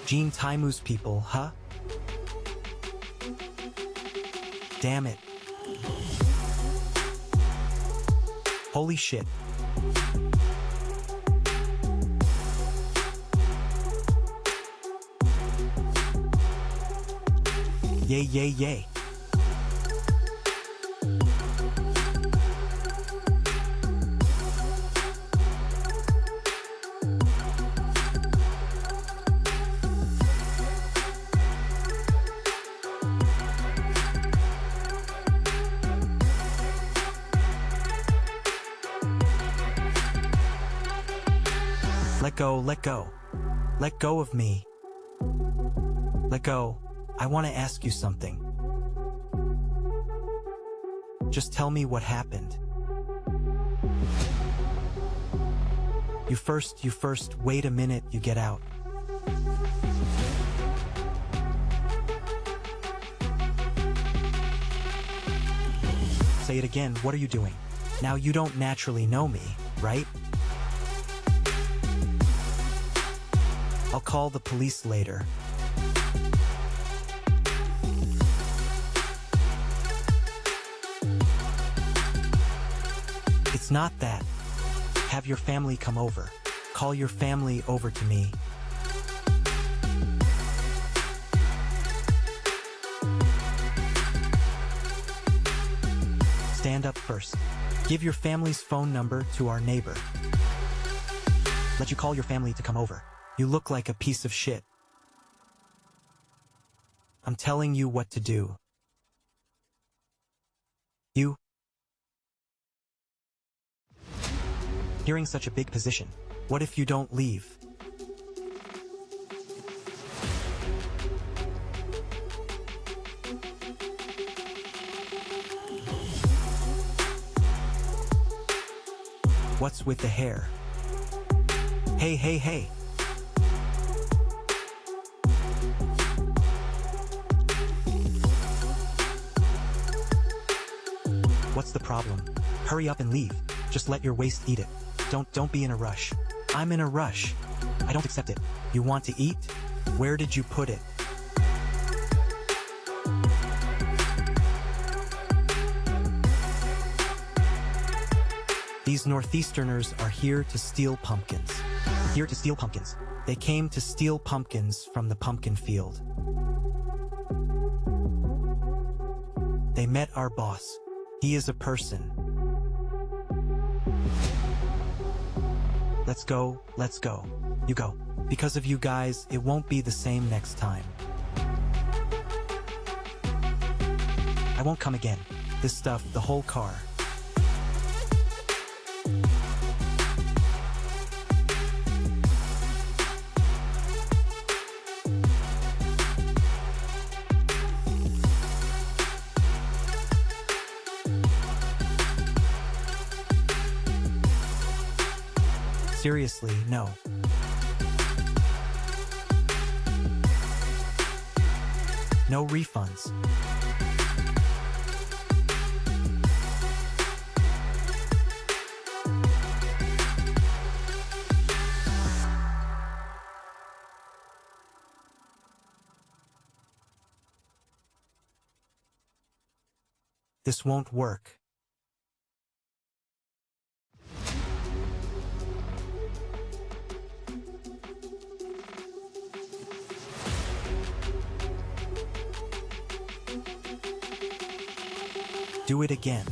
Jean Taimu's people, huh? Damn it. Holy shit. Yay, yay, yay. Let go, let go. Let go of me. Let go. I want to ask you something. Just tell me what happened. You first, wait a minute, you get out. Say it again, what are you doing? Now you don't naturally know me, right? I'll call the police later. It's not that. Have your family come over. Call your family over to me. Stand up first. Give your family's phone number to our neighbor. Let you call your family to come over. You look like a piece of shit. I'm telling you what to do. Hearing such a big position. What if you don't leave? What's with the hair? Hey, hey, hey. What's the problem? Hurry up and leave. Just let your waist eat it. Don't be in a rush. I'm in a rush. I don't accept it. You want to eat? Where did you put it? These Northeasterners are here to steal pumpkins. Here to steal pumpkins. They came to steal pumpkins from the pumpkin field. They met our boss. He is a person. Let's go, let's go. You go. Because of you guys, it won't be the same next time. I won't come again. This stuff, the whole car. Seriously, no. No refunds. This won't work. Do it again.